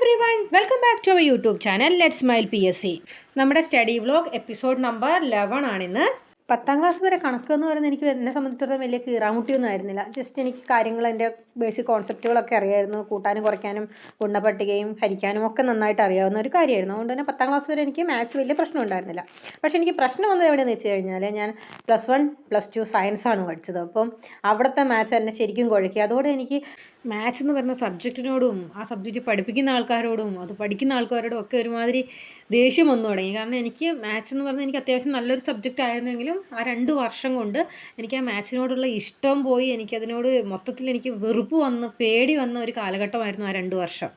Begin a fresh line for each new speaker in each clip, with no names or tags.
everyone, welcome back to our YouTube channel Let's Smile PSC. നമ്മുടെ study vlog episode number 11 ആണിന്ന്. 10ാം class വരെ കണക്ക് എന്ന് പറയുന്നത് എനിക്ക് എന്നെ സംബന്ധിച്ചിടത്തോളം വലിയ കീറാമുട്ടിയൊന്നും ആയിരുന്നില്ല. ജസ്റ്റ് എനിക്ക് കാര്യങ്ങൾ എൻ്റെ ബേസിക് കോൺസെപ്റ്റുകളൊക്കെ അറിയായിരുന്നു. കൂട്ടാനും കുറയ്ക്കാനും ഗുണപട്ടികയും ഹരിക്കാനും ഒക്കെ നന്നായിട്ട് അറിയാവുന്ന ഒരു കാര്യമായിരുന്നു. അതുകൊണ്ട് തന്നെ 10ാം ക്ലാസ് വരെ എനിക്ക് മാത്സ് വലിയ പ്രശ്നം ഉണ്ടായിരുന്നില്ല. പക്ഷേ എനിക്ക് പ്രശ്നം വന്നത് എവിടെയെന്ന് വെച്ച് കഴിഞ്ഞാൽ ഞാൻ +1 +2 സയൻസാണ് പഠിച്ചത്. അപ്പം അവിടുത്തെ മാത്സ് എന്നെ ശരിക്കും കുഴക്കി. അതോടെ എനിക്ക് മാത്സ് എന്ന് പറയുന്ന സബ്ജക്റ്റിനോടും ആ സബ്ജക്റ്റ് പഠിപ്പിക്കുന്ന ആൾക്കാരോടും അത് പഠിക്കുന്ന ആൾക്കാരോടും ഒക്കെ ഒരുമാതിരി ദേഷ്യം വന്നു തുടങ്ങി. കാരണം എനിക്ക് മാത്സ് എന്ന് പറഞ്ഞാൽ എനിക്ക് അത്യാവശ്യം നല്ലൊരു സബ്ജക്റ്റ് ആയിരുന്നെങ്കിലും ആ 2 വർഷം കൊണ്ട് എനിക്ക് ആ മാത്സിനോടുള്ള ഇഷ്ടം പോയി. എനിക്കതിനോട് മൊത്തത്തിൽ എനിക്ക് വെറുപ്പ് വന്ന് പേടി വന്ന ഒരു കാലഘട്ടമായിരുന്നു ആ 2 വർഷം.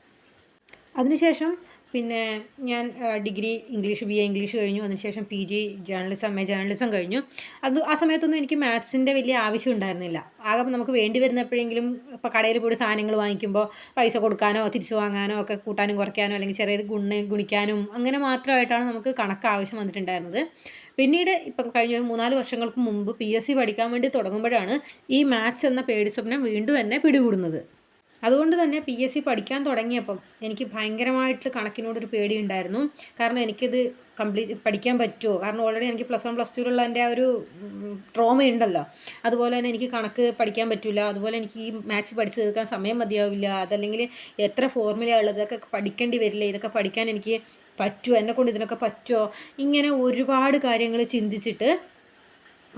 അതിനുശേഷം പിന്നെ ഞാൻ ഡിഗ്രി BA ഇംഗ്ലീഷ് കഴിഞ്ഞു. അതിനുശേഷം PG ജേർണലിസം കഴിഞ്ഞു. ആ സമയത്തൊന്നും എനിക്ക് മാത്സിൻ്റെ വലിയ ആവശ്യം ഉണ്ടായിരുന്നില്ല. ആകെ നമുക്ക് വേണ്ടി വരുന്നപ്പോഴെങ്കിലും ഇപ്പോൾ കടയിൽ പോയി സാധനങ്ങൾ വാങ്ങിക്കുമ്പോൾ പൈസ കൊടുക്കാനോ തിരിച്ചു വാങ്ങാനോ ഒക്കെ കൂട്ടാനും കുറയ്ക്കാനോ അല്ലെങ്കിൽ ചെറിയത് ഗുണിക്കാനും അങ്ങനെ മാത്രമായിട്ടാണ് നമുക്ക് കണക്ക് ആവശ്യം വന്നിട്ടുണ്ടായിരുന്നത്. പിന്നീട് ഇപ്പം കഴിഞ്ഞ 3-4 വർഷങ്ങൾക്ക് മുമ്പ് PSC പഠിക്കാൻ വേണ്ടി തുടങ്ങുമ്പോഴാണ് ഈ മാത്സ് എന്ന പേടി സ്വപ്നം വീണ്ടും എന്നെ പിടികൂടുന്നത്. അതുകൊണ്ട് തന്നെ PSC പഠിക്കാൻ തുടങ്ങിയപ്പം എനിക്ക് ഭയങ്കരമായിട്ട് കണക്കിനോടൊരു പേടിയുണ്ടായിരുന്നു. കാരണം എനിക്കിത് പഠിക്കാൻ പറ്റുമോ? കാരണം ഓൾറെഡി എനിക്ക് +1 +2 എൻ്റെ ആ ഒരു ട്രോമ ഉണ്ടല്ലോ. അതുപോലെ തന്നെ എനിക്ക് കണക്ക് പഠിക്കാൻ പറ്റില്ല. അതുപോലെ എനിക്ക് ഈ മാത്സ് പഠിച്ചു തീർക്കാൻ സമയം മതിയാവില്ല. അതല്ലെങ്കിൽ എത്ര ഫോർമുല ഉള്ളത് ഇതൊക്കെ പഠിക്കേണ്ടി വരില്ല. ഇതൊക്കെ പഠിക്കാൻ എനിക്ക് പറ്റുമോ? എന്നെക്കൊണ്ട് ഇതിനൊക്കെ പറ്റുമോ? ഇങ്ങനെ ഒരുപാട് കാര്യങ്ങൾ ചിന്തിച്ചിട്ട്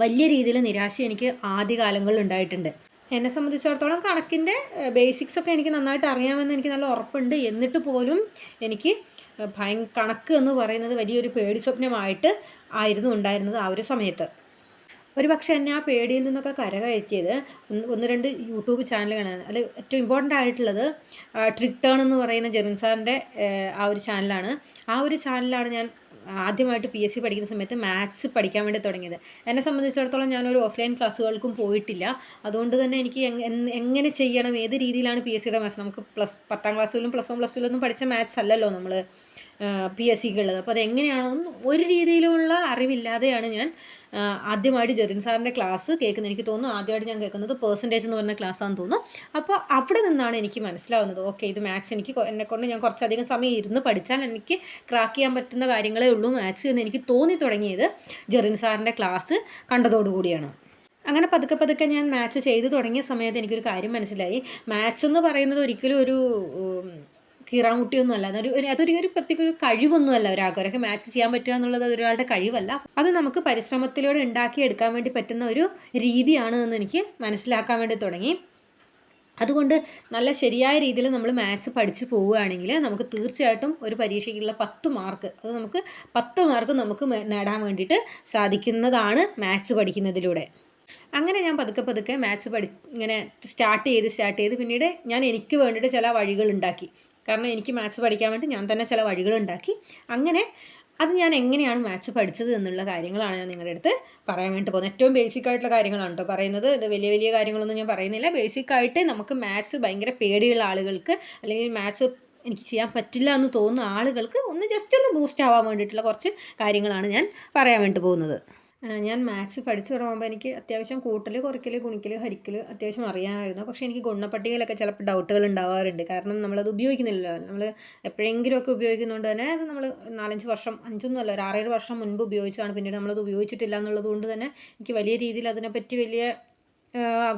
വലിയ രീതിയിൽ നിരാശ എനിക്ക് ആദ്യകാലങ്ങളിൽ ഉണ്ടായിട്ടുണ്ട്. എന്നെ സംബന്ധിച്ചിടത്തോളം കണക്കിൻ്റെ ബേസിക്സൊക്കെ എനിക്ക് നന്നായിട്ട് അറിയാമെന്ന് എനിക്ക് നല്ല ഉറപ്പുണ്ട്. എന്നിട്ട് പോലും എനിക്ക് കണക്ക് എന്ന് പറയുന്നത് വലിയൊരു പേടി സ്വപ്നമായിട്ട് ആയിരുന്നു ഉണ്ടായിരുന്നത് ആ ഒരു സമയത്ത്. ഒരു പക്ഷേ എന്നെ ആ പേടിയിൽ നിന്നൊക്കെ കരകയറ്റിയത് 1-2 യൂട്യൂബ് ചാനലുകളാണ്. അതിൽ ഏറ്റവും ഇമ്പോർട്ടൻ്റ് ആയിട്ടുള്ളത് ട്രിക് ടേൺ എന്ന് പറയുന്ന ജെറിൻ സാറിൻ്റെ ആ ഒരു ചാനലാണ്. ആ ഒരു ചാനലാണ് ഞാൻ ആദ്യമായിട്ട് PSC പഠിക്കുന്ന സമയത്ത് മാത്സ് പഠിക്കാൻ വേണ്ടി തുടങ്ങിയത്. എന്നെ സംബന്ധിച്ചിടത്തോളം ഞാനൊരു ഓഫ്ലൈൻ ക്ലാസ്സുകൾക്കും പോയിട്ടില്ല. അതുകൊണ്ട് തന്നെ എനിക്ക് എങ്ങനെ ചെയ്യണം, ഏത് രീതിയിലാണ് PSCയുടെ മാത്സ്, നമുക്ക് 10ാം ക്ലാസ്സിലും +1 +2 പഠിച്ച മാത്സ് അല്ലല്ലോ നമ്മൾ PSCക്കുള്ളത്. അപ്പോൾ അതെങ്ങനെയാണെന്നും ഒരു രീതിയിലുള്ള അറിവില്ലാതെയാണ് ഞാൻ ആദ്യമായിട്ട് ജെറിൻ സാറിൻ്റെ ക്ലാസ് കേൾക്കുന്നത്. എനിക്ക് തോന്നുന്നു ആദ്യമായിട്ട് ഞാൻ കേൾക്കുന്നത് പെർസെൻറ്റേജ് എന്ന് പറഞ്ഞ ക്ലാസ്സാണെന്ന് തോന്നുന്നു. അപ്പോൾ അവിടെ നിന്നാണ് എനിക്ക് മനസ്സിലാവുന്നത്, ഓക്കെ ഇത് മാത്സ് എന്നെക്കൊണ്ട് ഞാൻ കുറച്ചധികം സമയം ഇരുന്ന് പഠിച്ചാൽ എനിക്ക് ക്രാക്ക് ചെയ്യാൻ പറ്റുന്ന കാര്യങ്ങളേ ഉള്ളൂ മാത്സ് എന്ന് എനിക്ക് തോന്നി തുടങ്ങിയത് ജെറിൻ സാറിൻ്റെ ക്ലാസ് കണ്ടതോടുകൂടിയാണ്. അങ്ങനെ പതുക്കെ ഞാൻ മാത്സ് ചെയ്തു തുടങ്ങിയ സമയത്ത് എനിക്കൊരു കാര്യം മനസ്സിലായി. മാത്സ് എന്ന് പറയുന്നത് ഒരിക്കലും ഒരു കീറാമുട്ടിയൊന്നും അല്ല. അതൊരു പ്രത്യേക ഒരു കഴിവൊന്നുമല്ല. ഒരാൾക്ക് മാത്സ് ചെയ്യാൻ പറ്റുക എന്നുള്ളത് ഒരാളുടെ കഴിവല്ല. അത് നമുക്ക് പരിശ്രമത്തിലൂടെ ഉണ്ടാക്കിയെടുക്കാൻ വേണ്ടി പറ്റുന്ന ഒരു രീതിയാണ് എന്ന് എനിക്ക് മനസ്സിലാക്കാൻ വേണ്ടി തുടങ്ങി. അതുകൊണ്ട് നല്ല ശരിയായ രീതിയിൽ നമ്മൾ മാത്സ് പഠിച്ചു പോവുകയാണെങ്കിൽ നമുക്ക് തീർച്ചയായിട്ടും ഒരു പരീക്ഷയ്ക്കുള്ള 10 മാർക്ക് നമുക്ക് 10 മാർക്ക് നമുക്ക് നേടാൻ വേണ്ടിയിട്ട് സാധിക്കുന്നതാണ് മാത്സ് പഠിക്കുന്നതിലൂടെ. അങ്ങനെ ഞാൻ പതുക്കെ മാത്സ് ഇങ്ങനെ സ്റ്റാർട്ട് ചെയ്ത് പിന്നീട് ഞാൻ എനിക്ക് വേണ്ടിയിട്ട് ചില വഴികളുണ്ടാക്കി. കാരണം എനിക്ക് മാത്സ് പഠിക്കാൻ വേണ്ടി ഞാൻ തന്നെ ചില വഴികളുണ്ടാക്കി. അങ്ങനെ അത് ഞാൻ എങ്ങനെയാണ് മാത്സ് പഠിച്ചത് എന്നുള്ള കാര്യങ്ങളാണ് ഞാൻ നിങ്ങളുടെ അടുത്ത് പറയാൻ വേണ്ടി പോകുന്നത്. ഏറ്റവും ബേസിക് ആയിട്ടുള്ള കാര്യങ്ങളാണ് കേട്ടോ പറയുന്നത്. ഇത് വലിയ കാര്യങ്ങളൊന്നും ഞാൻ പറയുന്നില്ല. ബേസിക്കായിട്ട് നമുക്ക് മാത്സ് ഭയങ്കര പേടിയുള്ള ആളുകൾക്ക് അല്ലെങ്കിൽ മാത്സ് എനിക്ക് ചെയ്യാൻ പറ്റില്ല എന്ന് തോന്നുന്ന ആളുകൾക്ക് ജസ്റ്റ് ഒന്ന് ബൂസ്റ്റ് ആവാൻ വേണ്ടിയിട്ടുള്ള കുറച്ച് കാര്യങ്ങളാണ് ഞാൻ പറയാൻ വേണ്ടി പോകുന്നത്. ഞാൻ മാത്സ് പഠിച്ചു തുടങ്ങുമ്പോൾ എനിക്ക് അത്യാവശ്യം കൂട്ടൽ, കുറയ്ക്കൽ, ഗുണിക്കൽ, ഹരിക്കൽ അത്യാവശ്യം അറിയാമായിരുന്നു. പക്ഷേ എനിക്ക് ഗുണപട്ടികയിലൊക്കെ ചിലപ്പോൾ ഡൗട്ടുകൾ ഉണ്ടാവാറുണ്ട്. കാരണം നമ്മളത് ഉപയോഗിക്കുന്നില്ലല്ലോ. നമ്മൾ എപ്പോഴെങ്കിലുമൊക്കെ ഉപയോഗിക്കുന്നതുകൊണ്ട് തന്നെ അത് നമ്മൾ 4-5 വർഷം, 5 ഒരു 6-7 വർഷം മുൻപ് ഉപയോഗിച്ചതാണ്. പിന്നീട് നമ്മളത് ഉപയോഗിച്ചിട്ടില്ല എന്നുള്ളത് കൊണ്ട് തന്നെ എനിക്ക് വലിയ രീതിയിൽ അതിനെപ്പറ്റി വലിയ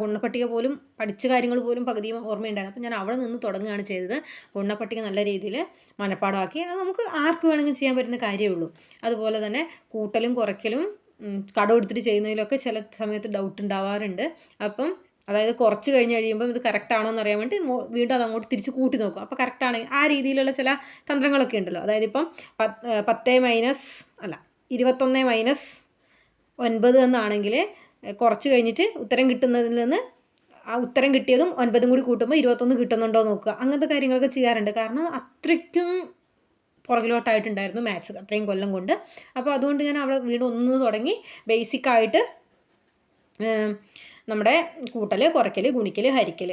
ഗുണപട്ടിക പോലും പഠിച്ച കാര്യങ്ങൾ പോലും പകുതിയും ഓർമ്മയുണ്ടായിരുന്നു. അപ്പോൾ ഞാൻ അവിടെ നിന്ന് തുടങ്ങുകയാണ് ചെയ്തത്. ഗുണപട്ടിക നല്ല രീതിയിൽ മനഃപ്പാടമാക്കി. അത് നമുക്ക് ആർക്ക് വേണമെങ്കിലും ചെയ്യാൻ പറ്റുന്ന കാര്യമേ ഉള്ളൂ. അതുപോലെ തന്നെ കൂട്ടലും കുറയ്ക്കലും കടമെടുത്തിട്ട് ചെയ്യുന്നതിലൊക്കെ ചില സമയത്ത് ഡൗട്ട് ഉണ്ടാവാറുണ്ട്. അപ്പം അതായത് കുറച്ച് കഴിയുമ്പം ഇത് കറക്റ്റാണോ എന്ന് അറിയാൻ വേണ്ടി വീണ്ടും അതങ്ങോട്ട് തിരിച്ച് കൂട്ടി നോക്കും. അപ്പോൾ കറക്റ്റാണ്. ആ രീതിയിലുള്ള ചില തന്ത്രങ്ങളൊക്കെ ഉണ്ടല്ലോ. അതായത് ഇപ്പം 21 - 9 എന്നാണെങ്കിൽ കുറച്ച് കഴിഞ്ഞിട്ട് ഉത്തരം കിട്ടുന്നതിൽ നിന്ന് ആ ഉത്തരം കിട്ടിയതും 9 കൂടി കൂട്ടുമ്പോൾ 21 കിട്ടുന്നുണ്ടോ നോക്കുക. അങ്ങനത്തെ കാര്യങ്ങളൊക്കെ ചെയ്യാറുണ്ട്. കാരണം അത്രയ്ക്കും പുറകിലോട്ടായിട്ടുണ്ടായിരുന്നു മാത്സ് അത്രയും കൊല്ലം കൊണ്ട്. അപ്പോൾ അതുകൊണ്ട് ഞാൻ അവിടെ വീണ്ടും ഒന്ന് തുടങ്ങി ബേസിക്കായിട്ട് നമ്മുടെ കൂട്ടൽ, കുറയ്ക്കൽ, ഗുണിക്കൽ, ഹരിക്കൽ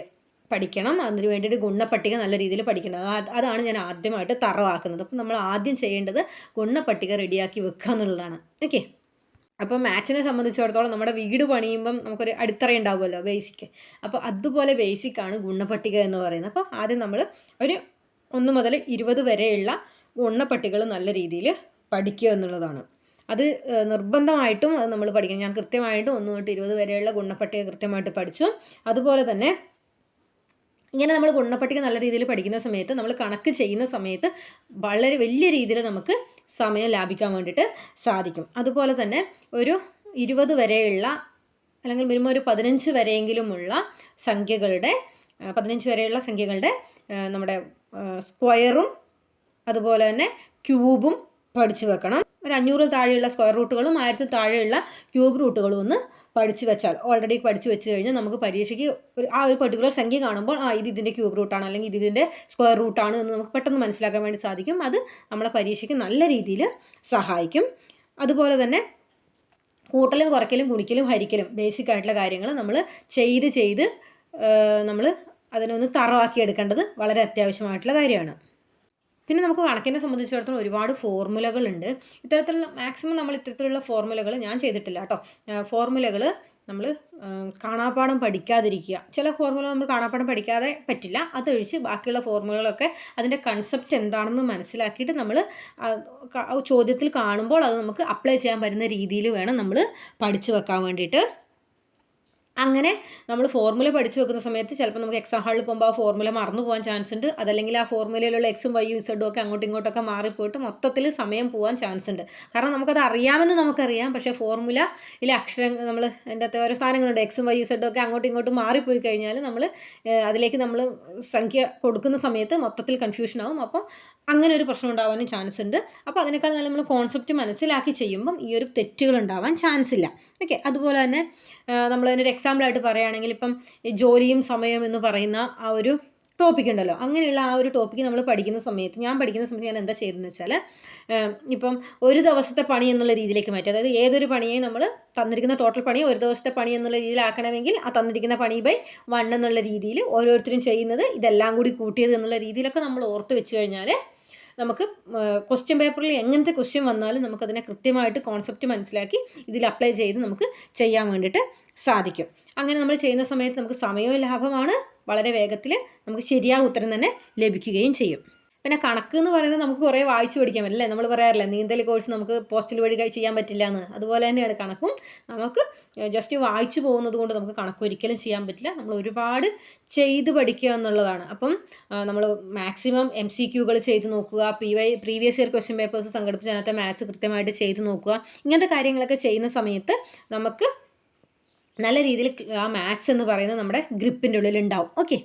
പഠിക്കണം. അതിന് വേണ്ടിയിട്ട് ഗുണപട്ടിക നല്ല രീതിയിൽ പഠിക്കണം. അതാണ് ഞാൻ ആദ്യമായിട്ട് തറവാക്കുന്നത്. അപ്പം നമ്മൾ ആദ്യം ചെയ്യേണ്ടത് ഗുണപട്ടിക റെഡിയാക്കി വെക്കുക എന്നുള്ളതാണ്. ഓക്കെ. അപ്പോൾ മാത്സിനെ സംബന്ധിച്ചിടത്തോളം നമ്മുടെ വീട് പണിയുമ്പം നമുക്കൊരു അടിത്തറ ഉണ്ടാവുമല്ലോ, ബേസിക്. അപ്പോൾ അതുപോലെ ബേസിക്കാണ് ഗുണപട്ടിക എന്ന് പറയുന്നത്. അപ്പോൾ ആദ്യം നമ്മൾ ഒരു 1 മുതൽ 20 വരെയുള്ള ഗുണനപ്പട്ടികകൾ നല്ല രീതിയിൽ പഠിക്കുക എന്നുള്ളതാണ്. അത് നിർബന്ധമായിട്ടും അത് നമ്മൾ പഠിക്കണം. ഞാൻ കൃത്യമായിട്ട് 1 തൊട്ട് 20 വരെയുള്ള ഗുണനപ്പട്ടിക കൃത്യമായിട്ട് പഠിച്ചു. അതുപോലെ തന്നെ ഇങ്ങനെ നമ്മൾ ഗുണനപ്പട്ടിക നല്ല രീതിയിൽ പഠിക്കുന്ന സമയത്ത് നമ്മൾ കണക്ക് ചെയ്യുന്ന സമയത്ത് വളരെ വലിയ രീതിയിൽ നമുക്ക് സമയം ലാഭിക്കാൻ വേണ്ടിയിട്ട് സാധിക്കും. അതുപോലെ തന്നെ ഒരു 20 വരെയുള്ള അല്ലെങ്കിൽ മിനിമം ഒരു 15 വരെയെങ്കിലുമുള്ള സംഖ്യകളുടെ 15 വരെയുള്ള സംഖ്യകളുടെ നമ്മുടെ സ്ക്വയറും അതുപോലെ തന്നെ ക്യൂബും പഠിച്ചു വെക്കണം. ഒരു 500 താഴെയുള്ള സ്ക്വയർ റൂട്ടുകളും 1000 താഴെയുള്ള ക്യൂബ് റൂട്ടുകളും ഒന്ന് പഠിച്ചു വെച്ചാൽ, ഓൾറെഡി പഠിച്ചു വെച്ച് കഴിഞ്ഞാൽ നമുക്ക് പരീക്ഷയ്ക്ക് ഒരു പർട്ടിക്കുലർ സംഖ്യ കാണുമ്പോൾ ഇത് ഇതിൻ്റെ ക്യൂബ് റൂട്ടാണ് അല്ലെങ്കിൽ ഇതിൻ്റെ സ്ക്വയർ റൂട്ടാണ് എന്ന് നമുക്ക് പെട്ടെന്ന് മനസ്സിലാക്കാൻ വേണ്ടി സാധിക്കും. അത് നമ്മളെ പരീക്ഷയ്ക്ക് നല്ല രീതിയിൽ സഹായിക്കും. അതുപോലെ തന്നെ കൂട്ടലും കുറയ്ക്കലും ഗുണിക്കലും ഹരിക്കലും ബേസിക് ആയിട്ടുള്ള കാര്യങ്ങൾ നമ്മൾ ചെയ്ത് നമ്മൾ അതിനൊന്ന് തറവാക്കി എടുക്കേണ്ടത് വളരെ അത്യാവശ്യമായിട്ടുള്ള കാര്യമാണ്. പിന്നെ നമുക്ക് കണക്കിനെ സംബന്ധിച്ചിടത്തോളം ഒരുപാട് ഫോർമുലകളുണ്ട്. ഇത്തരത്തിലുള്ള മാക്സിമം നമ്മൾ ഇത്തരത്തിലുള്ള ഫോർമുലകൾ ഞാൻ ചെയ്തിട്ടില്ല കേട്ടോ. ഫോർമുലകൾ നമ്മൾ കാണാപ്പാഠം പഠിക്കാതിരിക്കുക. ചില ഫോർമുല നമ്മൾ കാണാപ്പാഠം പഠിക്കാതെ പറ്റില്ല. അതൊഴിച്ച് ബാക്കിയുള്ള ഫോർമുലകളൊക്കെ അതിൻ്റെ കൺസെപ്റ്റ് എന്താണെന്ന് മനസ്സിലാക്കിയിട്ട് നമ്മൾ ചോദ്യത്തിൽ കാണുമ്പോൾ അത് നമുക്ക് അപ്ലൈ ചെയ്യാൻ പറ്റുന്ന രീതിയിൽ വേണം നമ്മൾ പഠിച്ചു വെക്കാൻ വേണ്ടിയിട്ട്. അങ്ങനെ നമ്മൾ ഫോർമുല പഠിച്ചു വെക്കുന്ന സമയത്ത് ചിലപ്പോൾ നമുക്ക് എക്സാം ഹാളിൽ പോകുമ്പോൾ ആ ഫോർമുല മറന്നു പോകാൻ ചാൻസ് ഉണ്ട്. അതല്ലെങ്കിൽ ആ ഫോർമുലയിലുള്ള എക്സും വൈയും ഇസഡും ഒക്കെ അങ്ങോട്ടും ഇങ്ങോട്ടൊക്കെ മാറിപ്പോയിട്ട് മൊത്തത്തിൽ സമയം പോകാൻ ചാൻസ് ഉണ്ട്. കാരണം നമുക്കത് അറിയാമെന്ന് നമുക്കറിയാം, പക്ഷേ ഫോർമുലയിലെ അക്ഷരം നമ്മൾ അതിൻ്റെ അകത്ത് ഓരോ സാധനങ്ങളുണ്ട്, എക്സും വൈ ഇസഡും ഒക്കെ അങ്ങോട്ടും ഇങ്ങോട്ടും മാറിപ്പോയി കഴിഞ്ഞാൽ നമ്മൾ അതിലേക്ക് നമ്മൾ സംഖ്യ കൊടുക്കുന്ന സമയത്ത് മൊത്തത്തിൽ കൺഫ്യൂഷൻ ആവും. അപ്പം അങ്ങനെ ഒരു പ്രശ്നം ഉണ്ടാവാനും ചാൻസ് ഉണ്ട്. അപ്പോൾ അതിനേക്കാൾ നല്ല നമ്മൾ കോൺസെപ്റ്റ് മനസ്സിലാക്കി ചെയ്യുമ്പം ഈ ഒരു തെറ്റുകൾ ഉണ്ടാവാൻ ചാൻസ് ഇല്ല. ഓക്കെ. അതുപോലെ തന്നെ നമ്മൾ അതിനൊരു എക്സാമ്പിളായിട്ട് പറയുകയാണെങ്കിൽ ഇപ്പം ജോലിയും സമയവും എന്ന് പറയുന്ന ആ ഒരു ടോപ്പിക് ഉണ്ടല്ലോ, അങ്ങനെയുള്ള ആ ഒരു ടോപ്പിക്ക് നമ്മൾ പഠിക്കുന്ന സമയത്ത് ഞാൻ എന്താ ചെയ്തതെന്ന് വെച്ചാൽ ഇപ്പം ഒരു ദിവസത്തെ പണി എന്നുള്ള രീതിയിലേക്ക് മാറ്റി. അതായത് ഏതൊരു പണിയെയും നമ്മൾ തന്നിരിക്കുന്ന ടോട്ടൽ പണി ഒരു ദിവസത്തെ പണി എന്നുള്ള രീതിയിലാക്കണമെങ്കിൽ ആ തന്നിരിക്കുന്ന പണി ബൈ 1 എന്നുള്ള രീതിയിൽ ഓരോരുത്തരും ചെയ്യുന്നത് ഇതെല്ലാം കൂടി കൂട്ടിയത് എന്നുള്ള രീതിയിലൊക്കെ നമ്മൾ ഓർത്ത് വെച്ച് കഴിഞ്ഞാൽ നമുക്ക് ക്വസ്റ്റ്യൻ പേപ്പറിൽ എങ്ങനത്തെ ക്വസ്റ്റ്യൻ വന്നാലും നമുക്കതിനെ കൃത്യമായിട്ട് കോൺസെപ്റ്റ് മനസ്സിലാക്കി ഇതിൽ അപ്ലൈ ചെയ്ത് നമുക്ക് ചെയ്യാൻ വേണ്ടിയിട്ട് സാധിക്കും. അങ്ങനെ നമ്മൾ ചെയ്യുന്ന സമയത്ത് നമുക്ക് സമയവും ലാഭമാണ്, വളരെ വേഗത്തിൽ നമുക്ക് ശരിയായ ഉത്തരം തന്നെ ലഭിക്കുകയും ചെയ്യും. പിന്നെ കണക്ക് എന്ന് പറയുന്നത് നമുക്ക് കുറേ വായിച്ച് പഠിക്കാൻ പറ്റില്ല. നമ്മൾ പറയാറില്ല നീന്തൽ കോഴ്സ് നമുക്ക് പോസ്റ്റൽ വഴി ചെയ്യാൻ പറ്റില്ല എന്ന്. അതുപോലെ തന്നെയാണ് കണക്കും. നമുക്ക് ജസ്റ്റ് വായിച്ചു പോകുന്നത് കൊണ്ട് നമുക്ക് കണക്ക് ഒരിക്കലും ചെയ്യാൻ പറ്റില്ല. നമ്മൾ ഒരുപാട് ചെയ്ത് പഠിക്കുക എന്നുള്ളതാണ്. അപ്പം നമ്മൾ മാക്സിമം MCQകൾ ചെയ്ത് നോക്കുക, പ്രീവിയസ് ഇയർ ക്വസ്റ്റ്യൻ പേപ്പേഴ്സ് സംഘടിപ്പിച്ച് അതിനകത്തെ മാത്സ് കൃത്യമായിട്ട് ചെയ്ത് നോക്കുക. ഇങ്ങനത്തെ കാര്യങ്ങളൊക്കെ ചെയ്യുന്ന സമയത്ത് നമുക്ക് നല്ല രീതിയിൽ ആ മാത്സ് എന്ന് പറയുന്നത് നമ്മുടെ ഗ്രിപ്പിൻ്റെ ഉള്ളിൽ ഉണ്ടാവും. ഓക്കെ.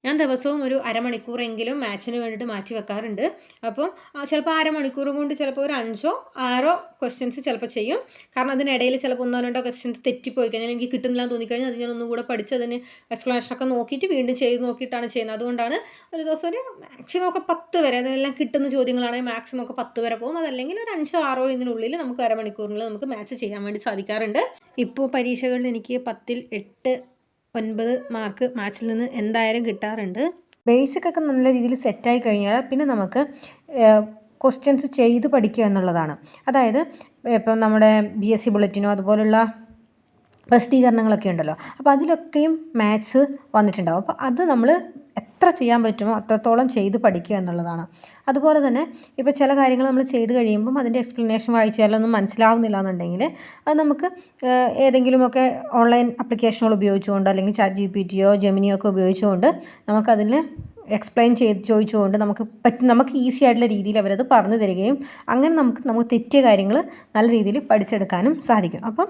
ഞാൻ ദിവസവും ഒരു അരമണിക്കൂറെങ്കിലും മാത്സിന് വേണ്ടിയിട്ട് മാറ്റി വെക്കാറുണ്ട്. അപ്പം ചിലപ്പോൾ അരമണിക്കൂർ കൊണ്ട് ചിലപ്പോൾ ഒരു 5 or 6 ക്വസ്റ്റ്യൻസ് ചിലപ്പോൾ ചെയ്യും. കാരണം അതിനിടയിൽ ചിലപ്പോൾ 1 or 2 ക്വസ്റ്റ്യൻസ് തെറ്റിപ്പോയി കഴിഞ്ഞാൽ എനിക്ക് കിട്ടുന്നില്ല എന്ന് തോന്നിക്കഴിഞ്ഞാൽ അത് ഞാൻ ഒന്നും കൂടെ പഠിച്ച് അതിന് എക്സ്പ്ലനേഷനൊക്കെ നോക്കിയിട്ട് വീണ്ടും ചെയ്ത് നോക്കിയിട്ടാണ് ചെയ്യുന്നത്. അതുകൊണ്ടാണ് ഒരു ദിവസം ഒരു മാക്സിമം ഒക്കെ 10 വരെ, അതെല്ലാം കിട്ടുന്ന ചോദ്യങ്ങളാണെങ്കിൽ മാക്സിമം ഒക്കെ 10 വരെ പോകും. അതല്ലെങ്കിൽ ഒരു 5 or 6 ഇതിനുള്ളിൽ നമുക്ക് അരമണിക്കൂറിനുള്ളിൽ നമുക്ക് മാത്സ് ചെയ്യാൻ വേണ്ടി സാധിക്കാറുണ്ട്. ഇപ്പോൾ പരീക്ഷകളിൽ എനിക്ക് 10ൽ 8, 9 മാർക്ക് മാത്സിൽ നിന്ന് എന്തായാലും കിട്ടാറുണ്ട്. ബേസിക് ഒക്കെ നല്ല രീതിയിൽ സെറ്റായി കഴിഞ്ഞാൽ പിന്നെ നമുക്ക് ക്വസ്റ്റ്യൻസ് ചെയ്ത് പഠിക്കുക എന്നുള്ളതാണ്. അതായത് ഇപ്പം നമ്മുടെ BSc ബുള്ളറ്റിനോ അതുപോലുള്ള പ്രസിദ്ധീകരണങ്ങളൊക്കെ ഉണ്ടല്ലോ, അപ്പോൾ അതിലൊക്കെയും മാത്സ് വന്നിട്ടുണ്ടാവും. അപ്പോൾ അത് നമ്മൾ എത്ര ചെയ്യാൻ പറ്റുമോ അത്രത്തോളം ചെയ്ത് പഠിക്കുക എന്നുള്ളതാണ്. അതുപോലെ തന്നെ ഇപ്പോൾ ചില കാര്യങ്ങൾ നമ്മൾ ചെയ്ത് കഴിയുമ്പം അതിൻ്റെ എക്സ്പ്ലനേഷൻ വായിച്ചാലൊന്നും മനസ്സിലാവുന്നില്ല എന്നുണ്ടെങ്കിൽ അത് നമുക്ക് ഏതെങ്കിലുമൊക്കെ ഓൺലൈൻ ആപ്ലിക്കേഷനുകൾ ഉപയോഗിച്ചുകൊണ്ട് അല്ലെങ്കിൽ ChatGPTയോ ജെമിനിയോ ഒക്കെ ഉപയോഗിച്ചുകൊണ്ട് നമുക്കതിൽ എക്സ്പ്ലെയിൻ ചോദിച്ചുകൊണ്ട് നമുക്ക് ഈസി ആയിട്ടുള്ള രീതിയിൽ അവരത് പറഞ്ഞു തരികയും അങ്ങനെ നമുക്ക് തെറ്റിയ കാര്യങ്ങൾ നല്ല രീതിയിൽ പഠിച്ചെടുക്കാനും സാധിക്കും. അപ്പം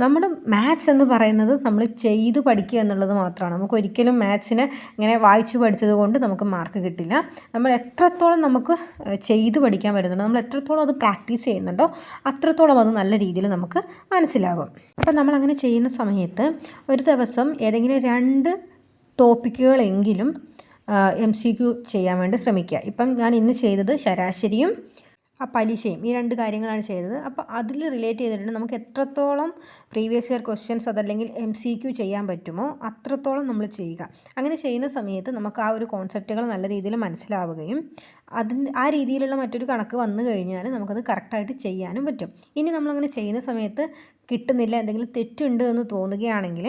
നമ്മുടെ മാത്സ് എന്ന് പറയുന്നത് നമ്മൾ ചെയ്ത് പഠിക്കുക എന്നുള്ളത് മാത്രമാണ്. നമുക്ക് ഒരിക്കലും മാത്സിനെ ഇങ്ങനെ വായിച്ച് പഠിച്ചത് കൊണ്ട് നമുക്ക് മാർക്ക് കിട്ടില്ല. നമ്മൾ എത്രത്തോളം നമുക്ക് ചെയ്ത് പഠിക്കാൻ പറ്റുന്നുണ്ടോ, നമ്മൾ എത്രത്തോളം അത് പ്രാക്ടീസ് ചെയ്യുന്നുണ്ടോ അത്രത്തോളം അത് നല്ല രീതിയിൽ നമുക്ക് മനസ്സിലാകും. അപ്പം നമ്മളങ്ങനെ ചെയ്യുന്ന സമയത്ത് ഒരു ദിവസം ഏതെങ്കിലും 2 ടോപ്പിക്കുകളെങ്കിലും MCQ ചെയ്യാൻ വേണ്ടി ശ്രമിക്കുക. ഇപ്പം ഞാൻ ഇന്ന് ചെയ്തത് ശരാശരിയും പലിശയും, ഈ 2 കാര്യങ്ങളാണ് ചെയ്തത്. അപ്പോൾ അതിൽ റിലേറ്റ് ചെയ്തിട്ടുണ്ട് നമുക്ക് എത്രത്തോളം പ്രീവിയസ് ഇയർ ക്വസ്റ്റ്യൻസ് അതല്ലെങ്കിൽ MCQ ചെയ്യാൻ പറ്റുമോ അത്രത്തോളം നമ്മൾ ചെയ്യുക. അങ്ങനെ ചെയ്യുന്ന സമയത്ത് നമുക്ക് ആ ഒരു കോൺസെപ്റ്റുകൾ നല്ല രീതിയിൽ മനസ്സിലാവുകയും ആ രീതിയിലുള്ള മറ്റൊരു കണക്ക് വന്നു കഴിഞ്ഞാൽ നമുക്കത് കറക്റ്റായിട്ട് ചെയ്യാനും പറ്റും. ഇനി നമ്മളങ്ങനെ ചെയ്യുന്ന സമയത്ത് കിട്ടുന്നില്ല, എന്തെങ്കിലും തെറ്റുണ്ട് എന്ന് തോന്നുകയാണെങ്കിൽ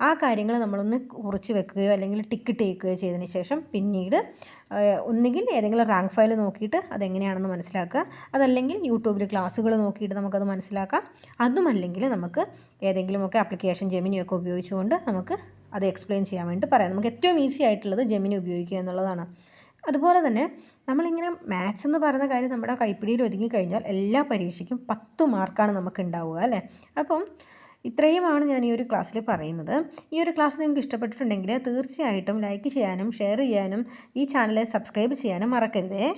ആ കാര്യങ്ങൾ നമ്മളൊന്ന് കുറിച്ച് വെക്കുകയോ അല്ലെങ്കിൽ ടിക്ക് ഇട്ടേക്കുകയോ ചെയ്തതിന് ശേഷം പിന്നീട് ഒന്നുകിൽ ഏതെങ്കിലും റാങ്ക് ഫയൽ നോക്കിയിട്ട് അതെങ്ങനെയാണെന്ന് മനസ്സിലാക്കുക, അതല്ലെങ്കിൽ യൂട്യൂബിൽ ക്ലാസ്സുകൾ നോക്കിയിട്ട് നമുക്കത് മനസ്സിലാക്കാം. അതുമല്ലെങ്കിൽ നമുക്ക് ഏതെങ്കിലുമൊക്കെ ആപ്ലിക്കേഷൻ ജെമിനിയൊക്കെ ഉപയോഗിച്ചുകൊണ്ട് നമുക്ക് അത് എക്സ്പ്ലെയിൻ ചെയ്യാൻ വേണ്ടി പറയാം. നമുക്ക് ഏറ്റവും ഈസി ആയിട്ടുള്ളത് ജെമിനി ഉപയോഗിക്കുക എന്നുള്ളതാണ്. അതുപോലെ തന്നെ നമ്മളിങ്ങനെ മാത്സ് എന്ന് പറയുന്ന കാര്യം നമ്മുടെ കൈപ്പിടിയിൽ ഒതുങ്ങിക്കഴിഞ്ഞാൽ എല്ലാ പരീക്ഷയ്ക്കും 10 മാർക്കാണ് നമുക്ക് ഉണ്ടാവുക അല്ലേ. അപ്പം ഇത്രയുമാണ് ഞാൻ ഈ ഒരു ക്ലാസ്സിൽ പറയുന്നത്. ഈ ഒരു ക്ലാസ് നിങ്ങൾക്ക് ഇഷ്ടപ്പെട്ടിട്ടുണ്ടെങ്കിൽ തീർച്ചയായിട്ടും ലൈക്ക് ചെയ്യാനും ഷെയർ ചെയ്യാനും ഈ ചാനൽ സബ്സ്ക്രൈബ് ചെയ്യാനും മറക്കരുതേ.